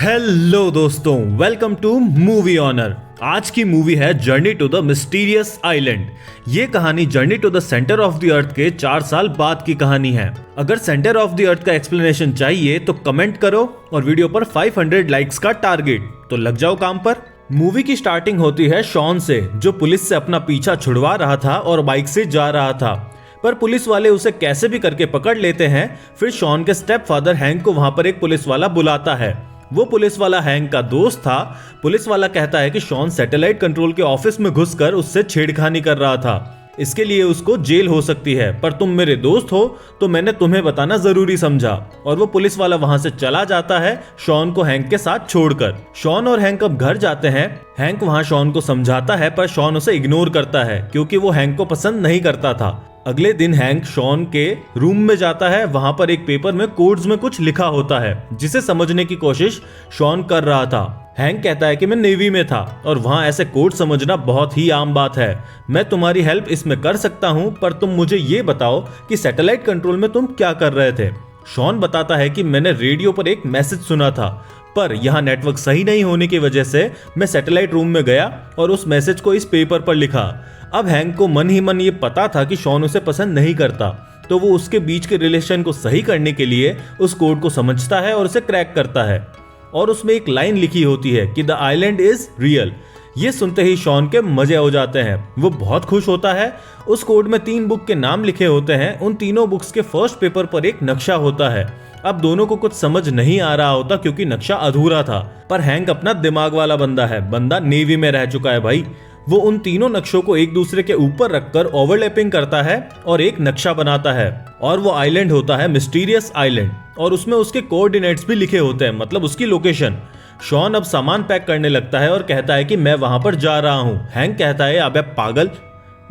Hello दोस्तों, welcome two movie honour. आज की मूवी है journey to the mysterious island. ये कहानी journey to the centre of the earth के 4 साल बाद की कहानी है। अगर सेंटर ऑफ द अर्थ का एक्सप्लेनेशन चाहिए तो कमेंट करो और वीडियो पर 500 लाइक्स का टारगेट, तो लग जाओ काम पर। मूवी की स्टार्टिंग होती है शॉन से, जो पुलिस से अपना पीछा छुड़वा रहा था और बाइक से जा रहा था, पर पुलिस वाले उसे कैसे भी करके पकड़ लेते हैं। फिर शॉन के स्टेप फादर हैंक को वहां पर एक पुलिस वाला बुलाता है। वो पुलिस वाला हैंक का दोस्त था। पुलिस वाला कहता है कि शॉन सैटेलाइट कंट्रोल के ऑफिस में घुसकर उससे छेड़खानी कर रहा था, इसके लिए उसको जेल हो सकती है, पर तुम मेरे दोस्त हो तो मैंने तुम्हें बताना जरूरी समझा। और वो पुलिस वाला वहां से चला जाता है, शॉन को हैंक के साथ छोड़कर। शॉन और हैंक अब घर जाते हैं। हैंक वहां शॉन को समझाता है, पर शॉन उसे इग्नोर करता है क्योंकि वो हैंक को पसंद नहीं करता था। अगले दिन हैंक शॉन के रूम में जाता है। वहां पर एक पेपर में कोड्स में कुछ लिखा होता है, जिसे समझने की कोशिश शॉन कर रहा था। हैंक कहता है कि मैं नेवी में था और वहां ऐसे कोड समझना बहुत ही आम बात है। मैं तुम्हारी हेल्प इसमें कर सकता हूं, पर तुम मुझे ये बताओ कि सैटेलाइट कंट्रोल में तुम क्या कर रहे थे। शॉन बताता है कि मैंने रेडियो पर एक मैसेज सुना था, पर यहाँ नेटवर्क सही नहीं होने की वजह से मैं सैटेलाइट रूम में गया और उस मैसेज को इस पेपर पर लिखा। अब हैंक को मन ही मन ये पता था कि शॉन उसे पसंद नहीं करता, तो वो उसके बीच के रिलेशन को सही करने के लिए उस कोड को समझता है और उसे क्रैक करता है। और उसमें एक लाइन लिखी होती है कि द आइलैंड इज रियल। ये सुनते ही शॉन के मजे हो जाते हैं, वो बहुत खुश होता है। उस कोड में 3 बुक के नाम लिखे होते हैं। उन तीनों बुक्स के फर्स्ट पेपर पर एक नक्शा होता है। अब दोनों को कुछ समझ नहीं आ रहा होता क्योंकि नक्शा अधूरा था, पर हैंक अपना दिमाग वाला बंदा है, बंदा नेवी में रह चुका है भाई। वो उन तीनों नक्शों को एक दूसरे के ऊपर रखकर ओवरलैपिंग करता है और एक नक्शा बनाता है, और वो आइलैंड होता है मिस्टीरियस आइलैंड, और उसमें उसके कोऑर्डिनेट्स भी लिखे होते हैं, मतलब उसकी लोकेशन। शॉन अब सामान पैक करने लगता है और कहता है कि मैं वहां पर जा रहा हूं। हैंक कहता है अबे पागल,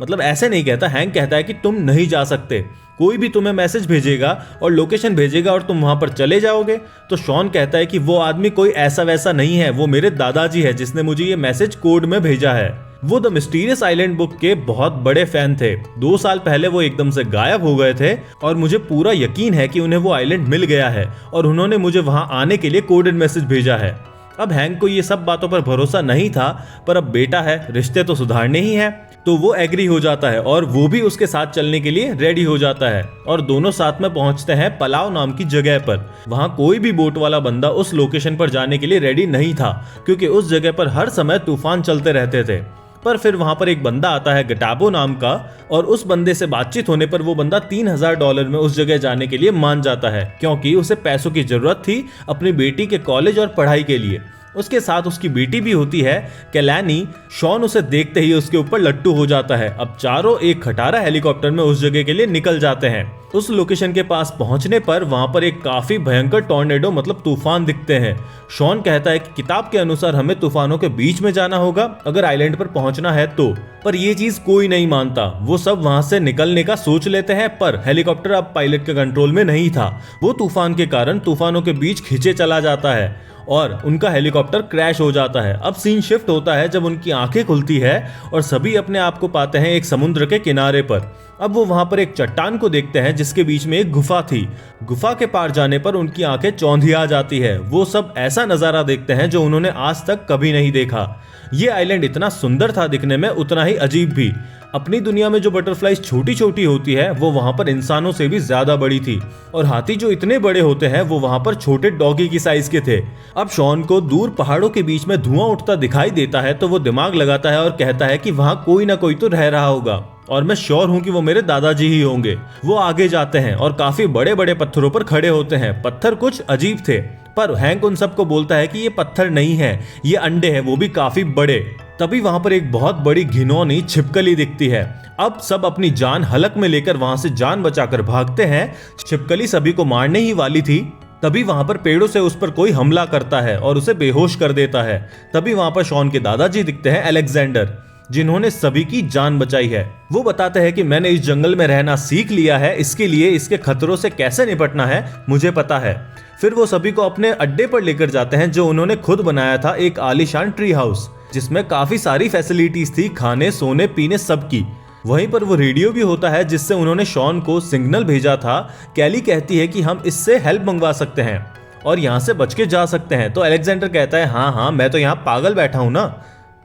मतलब ऐसे नहीं कहता। हैंक कहता है कि तुम नहीं जा सकते, कोई भी तुम्हें मैसेज भेजेगा और लोकेशन भेजेगा और तुम वहां पर चले जाओगे। तो शॉन कहता है कि वो आदमी कोई ऐसा वैसा नहीं है, वो मेरे दादाजी है जिसने मुझे ये मैसेज कोड में भेजा है। वो द मिस्टीरियस आइलैंड बुक के बहुत बड़े फैन थे। 2 साल पहले वो एकदम से गायब हो गए थे और मुझे पूरा यकीन है कि उन्हें वो आइलैंड मिल गया है और उन्होंने मुझे वहां आने के लिए कोडेड मैसेज भेजा है। अब हैंक को ये सब बातों पर भरोसा नहीं था, पर अब बेटा है, रिश्ते तो सुधारने ही है, तो वो एग्री हो जाता है और वो भी उसके साथ चलने के लिए रेडी हो जाता है। और दोनों साथ में पहुंचते हैं पलाव नाम की जगह पर। वहां कोई भी बोट वाला बंदा उस लोकेशन पर जाने के लिए रेडी नहीं था, क्योंकि उस जगह पर हर समय तूफान चलते रहते थे। पर फिर वहां पर एक बंदा आता है गटाबो नाम का, और उस बंदे से बातचीत होने पर वो बंदा $3000 में उस जगह जाने के लिए मान जाता है, क्योंकि उसे पैसों की जरूरत थी अपनी बेटी के कॉलेज और पढ़ाई के लिए। उसके साथ उसकी बेटी भी होती है कैलानी। शॉन उसे देखते ही उसके ऊपर लट्टू हो जाता है। अब चारों एक खटारा हेलीकॉप्टर में उस जगह के लिए निकल जाते हैं। उस लोकेशन के पास पहुंचने पर वहां पर एक काफी भयंकर टॉर्नेडो मतलब तूफान दिखते हैं। शॉन कहता है कि किताब के अनुसार हमें तूफानों के बीच में जाना होगा अगर आइलैंड पर पहुंचना है तो, पर ये चीज कोई नहीं मानता। वो सब वहां से निकलने का सोच लेते हैं, पर हेलीकॉप्टर अब पायलट के कंट्रोल में नहीं था। वो तूफान के कारण तूफानों के बीच खींचे चला जाता है और उनका हेलीकॉप्टर क्रैश हो जाता है। अब सीन शिफ्ट होता है जब उनकी आंखें खुलती है और सभी अपने आप को पाते हैं एक समुद्र के किनारे पर। अब वो वहां पर एक चट्टान को देखते हैं जिसके बीच में एक गुफा थी। गुफा के पार जाने पर उनकी आंखें चौंधिया जाती है। वो सब ऐसा नजारा देखते हैं जो उन्होंने आज तक कभी नहीं देखा। ये आइलैंड इतना सुंदर था दिखने में, उतना ही अजीब भी। अपनी दुनिया में जो बटरफ्लाइज छोटी छोटी होती है वो वहां पर इंसानों से भी ज्यादा बड़ी थी, और हाथी जो इतने बड़े होते हैं वो वहां पर छोटे डॉगी की साइज के थे। अब शॉन को दूर पहाड़ों के बीच में धुआं उठता दिखाई देता है, तो वो दिमाग लगाता है और कहता है कि वहां कोई ना कोई तो रह रहा होगा, और मैं श्योर हूं कि वो मेरे दादाजी ही होंगे। वो आगे जाते हैं और काफी बड़े बड़े पत्थरों पर खड़े होते हैं। पत्थर कुछ अजीब थे, पर हैंक उन सबको बोलता है कि ये पत्थर नहीं है, ये अंडे हैं, वो भी काफी बड़े। तभी वहां पर एक बहुत बड़ी घिनौनी छिपकली दिखती है। अब सब अपनी जान हलक में लेकर वहां से जान बचाकर भागते हैं। छिपकली सभी को मारने ही वाली थी। तभी वहां पर पेड़ों से उस पर कोई हमला करता है और उसे बेहोश कर देता है। तभी वहां पर शॉन के दादाजी दिखते हैं, अलेक्जेंडर, जिन्होंने सभी की जान बचाई है। वो बताते हैं कि मैंने इस जंगल में रहना सीख लिया है, इसके लिए इसके खतरों से कैसे निपटना है मुझे पता है। फिर वो सभी को अपने अड्डे पर लेकर जाते हैं जो उन्होंने खुद बनाया था, एक आलीशान ट्री हाउस जिसमें काफी सारी फैसिलिटीज थी, खाने सोने पीने सबकी। वहीं पर वो रेडियो भी होता है जिससे उन्होंने शॉन को सिग्नल भेजा था। कैली कहती है कि हम इससे हेल्प मंगवा सकते हैं, और यहाँ से बच के जा सकते हैं। तो अलेक्जेंडर कहता है हाँ हाँ, मैं तो यहाँ पागल बैठा हूँ ना,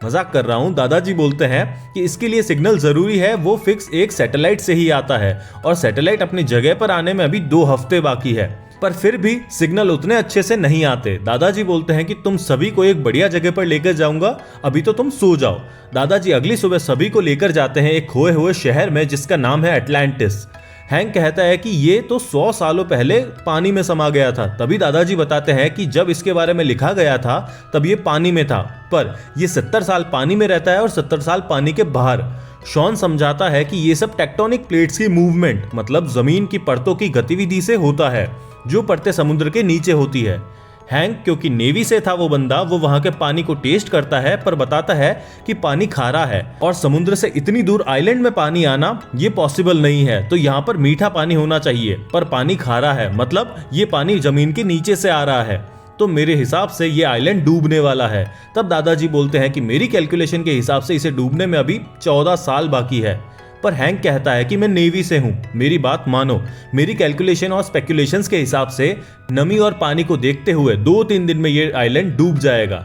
मजाक कर रहा हूँ। दादाजी बोलते हैं कि इसके लिए सिग्नल जरूरी है, वो फिक्स एक सैटेलाइट से ही आता है और सैटेलाइट अपनी जगह पर आने में अभी 2 हफ्ते बाकी है, पर फिर भी सिग्नल उतने अच्छे से नहीं आते। दादाजी बोलते हैं कि तुम सभी को एक बढ़िया जगह पर लेकर जाऊंगा, अभी तो तुम सो जाओ। दादाजी अगली सुबह सभी को लेकर जाते हैं एक खोए हुए शहर में जिसका नाम है अटलांटिस। हैंक कहता है कि ये तो 100 सालों पहले पानी में समा गया था। तभी दादाजी बताते हैं कि जब इसके बारे में लिखा गया था तब ये पानी में था, पर ये 70 साल पानी में रहता है और 70 साल पानी के बाहर। शॉन समझाता है कि ये सब टेक्टोनिक प्लेट्स की मूवमेंट, मतलब जमीन की परतों की गतिविधि से होता है जो परतें समुद्र के नीचे होती है। हैंक, क्योंकि नेवी से था वो बंदा, वो वहां के पानी को टेस्ट करता है पर बताता है कि पानी खारा है और समुद्र से इतनी दूर आइलैंड में पानी आना ये पॉसिबल नहीं है। तो यहाँ पर मीठा पानी होना चाहिए, पर पानी खारा है, मतलब ये पानी जमीन के नीचे से आ रहा है, तो मेरे हिसाब से ये आइलैंड डूबने वाला है। तब दादाजी बोलते हैं कि मेरी कैलकुलेशन के हिसाब से इसे डूबने में अभी 14 साल बाकी है। पर हैंक कहता है कि मैं नेवी से हूं, मेरी बात मानो, मेरी कैलकुलेशन और स्पेकुलेशंस के हिसाब से नमी और पानी को देखते हुए 2-3 दिन में ये आइलैंड डूब जाएगा।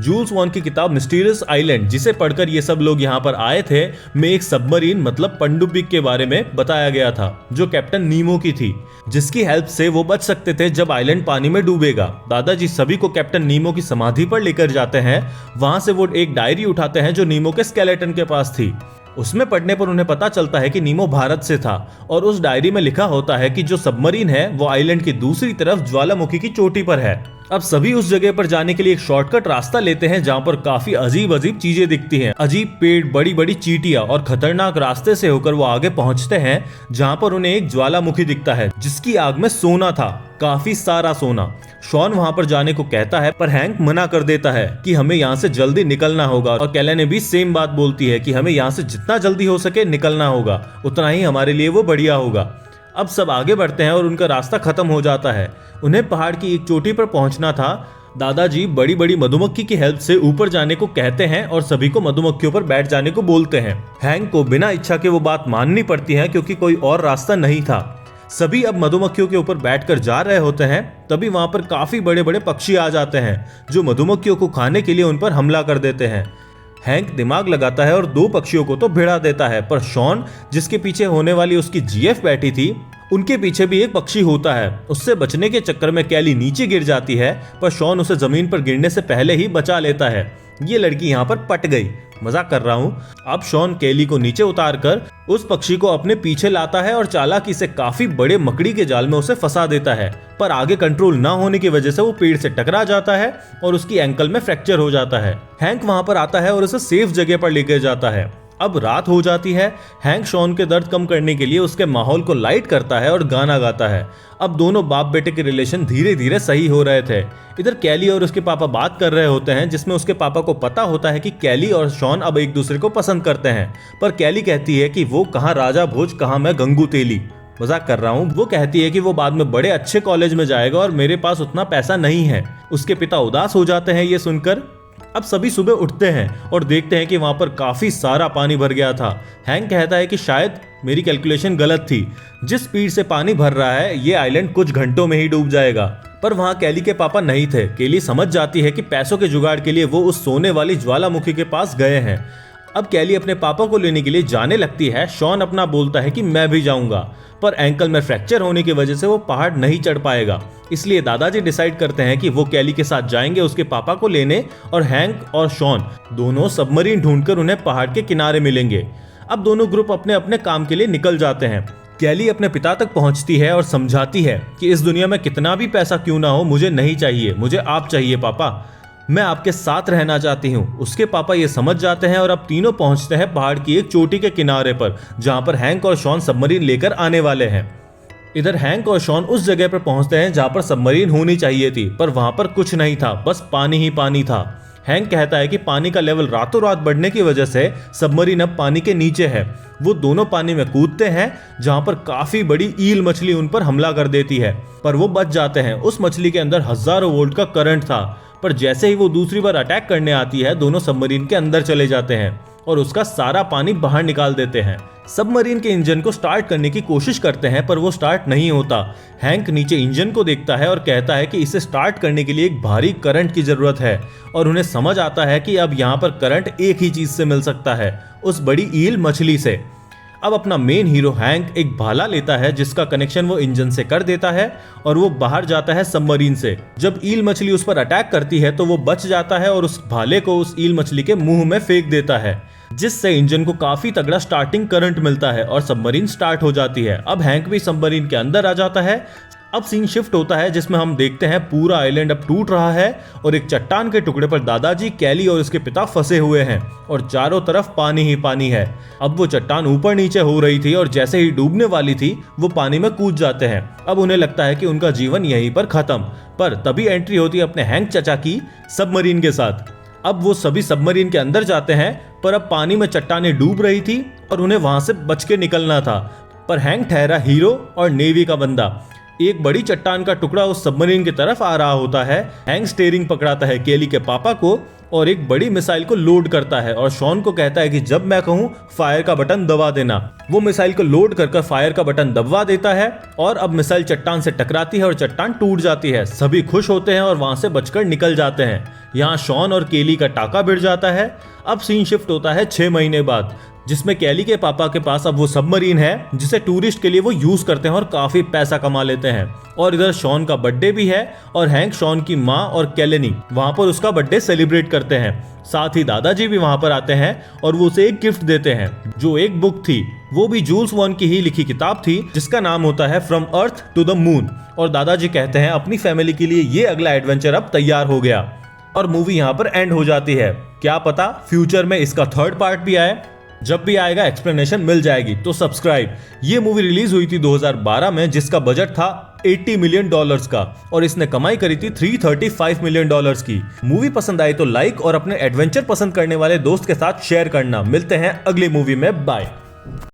जूल्स वॉर्न की किताब मिस्टीरियस आइलैंड, जिसे पढ़कर ये सब लोग यहाँ पर आए थे, में एक सबमरीन मतलब पनडुब्बी के बारे में बताया गया था जो कैप्टन नीमो की थी, जिसकी हेल्प से वो बच सकते थे जब आइलैंड पानी में डूबेगा। दादाजी सभी को कैप्टन नीमो की समाधि पर लेकर जाते हैं। वहां से वो एक डायरी उठाते हैं जो नीमो के स्केलेटन के पास थी। उसमें पढ़ने पर उन्हें पता चलता है कि नीमो भारत से था और उस डायरी में लिखा होता है कि जो सबमरीन है वो आइलैंड की दूसरी तरफ ज्वालामुखी की चोटी पर है। अब सभी उस जगह पर जाने के लिए एक शॉर्टकट रास्ता लेते हैं जहाँ पर काफी अजीब अजीब चीजें दिखती हैं, अजीब पेड़, बड़ी बड़ी चींटियां, और खतरनाक रास्ते से होकर वो आगे पहुंचते हैं जहाँ पर उन्हें एक ज्वालामुखी दिखता है जिसकी आग में सोना था, काफी सारा सोना। शॉन वहां पर जाने को कहता है पर हैंक मना कर देता है कि हमें यहाँ से जल्दी निकलना होगा, और कैलेने भी सेम बात बोलती है कि हमें यहाँ से जितना जल्दी हो सके निकलना होगा, उतना ही हमारे लिए वो बढ़िया होगा। अब सब आगे बढ़ते हैं और उनका रास्ता खत्म हो जाता है। उन्हें पहाड़ की एक चोटी पर पहुंचना था। दादाजी बड़ी बड़ी मधुमक्खी की हेल्प से ऊपर जाने को कहते हैं और सभी को मधुमक्खियों पर बैठ जाने को बोलते हैं। हैंक को बिना इच्छा के वो बात माननी पड़ती है क्योंकि कोई और रास्ता नहीं था। सभी अब मधुमक्खियों के ऊपर बैठकर जा रहे होते हैं, तभी वहां पर काफी बड़े बड़े पक्षी आ जाते हैं जो मधुमक्खियों को खाने के लिए उन पर हमला कर देते हैं। हैंक दिमाग लगाता है और 2 पक्षियों को तो भिड़ा देता है, पर शॉन, जिसके पीछे होने वाली उसकी जीएफ बैठी थी, उनके पीछे भी एक पक्षी होता है। उससे बचने के चक्कर में कैली नीचे गिर जाती है, पर शॉन उसे जमीन पर गिरने से पहले ही बचा लेता है। ये लड़की यहाँ पर पट गई, मजाक कर रहा हूँ। अब शॉन कैली को नीचे उतारकर उस पक्षी को अपने पीछे लाता है और चालाकी से काफी बड़े मकड़ी के जाल में उसे फंसा देता है, पर आगे कंट्रोल ना होने की वजह से वो पेड़ से टकरा जाता है और उसकी एंकल में फ्रैक्चर हो जाता है। हैंक वहां पर आता है और उसे सेफ जगह पर लेकर जाता है। अब रात हो जाती है। हैंक शॉन के दर्द कम करने के लिए उसके माहौल को लाइट करता है और गाना गाता है। अब दोनों बाप बेटे के रिलेशन धीरे धीरे सही हो रहे थे। इधर कैली और उसके पापा बात कर रहे होते हैं जिसमें उसके पापा को पता होता है कि कैली और शॉन अब एक दूसरे को पसंद करते हैं, पर कैली कहती है कि वो कहाँ राजा भोज, कहाँ मैं गंगू तेली, मजाक कर रहा हूँ। वो कहती है कि वो बाद में बड़े अच्छे कॉलेज में जाएगा और मेरे पास उतना पैसा नहीं है। उसके पिता उदास हो जाते हैं ये सुनकर। अब सभी सुबह उठते हैं और देखते हैं कि वहां पर काफी सारा पानी भर गया था। हैंक कहता है कि शायद मेरी कैलकुलेशन गलत थी, जिस स्पीड से पानी भर रहा है ये आइलैंड कुछ घंटों में ही डूब जाएगा। पर वहां कैली के पापा नहीं थे। कैली समझ जाती है कि पैसों के जुगाड़ के लिए वो उस सोने वाली ज्वालामुखी के पास गए हैं। अब कैली अपने पापा को लेने के लिए जाने लगती है। शॉन अपना बोलता है कि मैं भी जाऊंगा, पर एंकल में फ्रैक्चर होने की वजह से वो पहाड़ नहीं चढ़ पाएगा। इसलिए दादाजी डिसाइड करते हैं कि वो कैली के साथ जाएंगे उसके पापा को लेने, और हैंक और शॉन दोनों सबमरीन ढूंढकर उन्हें पहाड़ के किनारे मिलेंगे। अब दोनों ग्रुप अपने अपने काम के लिए निकल जाते हैं। कैली अपने पिता तक पहुंचती है और समझाती है कि इस दुनिया में कितना भी पैसा क्यों ना हो, मुझे नहीं चाहिए, मुझे आप चाहिए पापा, मैं आपके साथ रहना चाहती हूँ। उसके पापा ये समझ जाते हैं और अब तीनों पहुंचते हैं पहाड़ की एक चोटी के किनारे पर जहां पर हैंक और शॉन सबमरीन लेकर आने वाले हैं। इधर हैंक और शॉन उस जगह पर पहुंचते हैं जहां पर सबमरीन होनी चाहिए थी, पर वहां पर कुछ नहीं था, बस पानी ही पानी था। हैंक कहता है कि पानी का लेवल रातों रात बढ़ने की वजह से सबमरीन अब पानी के नीचे है। वो दोनों पानी में कूदते हैं जहां पर काफी बड़ी ईल मछली उन पर हमला कर देती है, पर वो बच जाते हैं। उस मछली के अंदर हजारों वोल्ट का करंट था, पर जैसे ही वो दूसरी बार अटैक करने आती है दोनों सबमरीन के अंदर चले जाते हैं और उसका सारा पानी बाहर निकाल देते हैं। सबमरीन के इंजन को स्टार्ट करने की कोशिश करते हैं पर वो स्टार्ट नहीं होता। हैंक नीचे इंजन को देखता है और कहता है कि इसे स्टार्ट करने के लिए एक भारी करंट की जरूरत है और उन्हें समझ आता है कि अब यहाँ पर करंट एक ही चीज से मिल सकता है, उस बड़ी ईल मछली से। अब अपना मेन हीरो हैंक एक भाला लेता है जिसका कनेक्शन वो इंजन से कर देता है और वो बाहर जाता है सबमरीन से। जब ईल मछली उस पर अटैक करती है तो वो बच जाता है और उस भाले को उस ईल मछली के मुंह में फेंक देता है, जिससे इंजन को काफी तगड़ा स्टार्टिंग करंट मिलता है और सबमरीन स्टार्ट हो जाती है। अब हैंक भी सबमरीन के अंदर आ जाता है। अब सीन शिफ्ट होता है जिसमें हम देखते हैं पूरा आइलैंड अब टूट रहा है और एक चट्टान के टुकड़े पर दादाजी, कैली और उसके पिता फंसे हुए हैं और चारों तरफ पानी ही पानी है। अब वो चट्टान ऊपर नीचे हो रही थी और जैसे ही डूबने वाली थी वो पानी में कूद जाते हैं। अब उन्हें लगता है कि उनका जीवन यहीं पर खत्म, पर तभी एंट्री होती है अपने हैंक चचा की सबमरीन के साथ। अब वो सभी सबमरीन के अंदर जाते हैं पर अब पानी में चट्टानें डूब रही थी और उन्हें वहां से बच के निकलना था। पर हैंक ठहरा हीरो और नेवी का बंदा। एक बड़ी चट्टान का टुकड़ा उस सबमरीन की तरफ आ रहा होता है। हैंक स्टीयरिंग पकड़ाता है केली के पापा को और एक बड़ी मिसाइल को लोड करता है और शॉन को कहता है कि जब मैं कहूं फायर का बटन दबा देना। वो मिसाइल को लोड कर फायर का बटन दबवा देता है और अब मिसाइल चट्टान से टकराती है और चट्टान टूट जाती है। सभी खुश होते हैं और वहां से बचकर निकल जाते हैं। यहाँ शॉन और केली का टाका भिड़ जाता है। अब सीन शिफ्ट होता है 6 महीने बाद, जिसमें कैली के पापा के पास अब वो सबमरीन है जिसे टूरिस्ट के लिए वो यूज करते हैं और काफी पैसा कमा लेते हैं। और इधर शॉन का बर्थडे भी है और हैंक शॉन की माँ और कैलेनी वहां पर उसका बर्थडे सेलिब्रेट करते हैं। साथ ही दादाजी भी वहां पर आते हैं और वो उसे एक गिफ्ट देते हैं, जो एक बुक थी। वो भी जूल्स वर्न की ही लिखी किताब थी जिसका नाम होता है from earth to the moon. और दादाजी कहते हैं अपनी फैमिली के लिए ये अगला एडवेंचर अब तैयार हो गया। और मूवी यहाँ पर एंड हो जाती है। क्या पता फ्यूचर में इसका 3rd पार्ट भी आए। जब भी आएगा एक्सप्लेनेशन मिल जाएगी, तो सब्सक्राइब। ये मूवी रिलीज हुई थी 2012 में जिसका बजट था $80 मिलियन का और इसने कमाई करी थी $335 मिलियन की। मूवी पसंद आई तो लाइक और अपने एडवेंचर पसंद करने वाले दोस्त के साथ शेयर करना। मिलते हैं अगली मूवी में, बाय।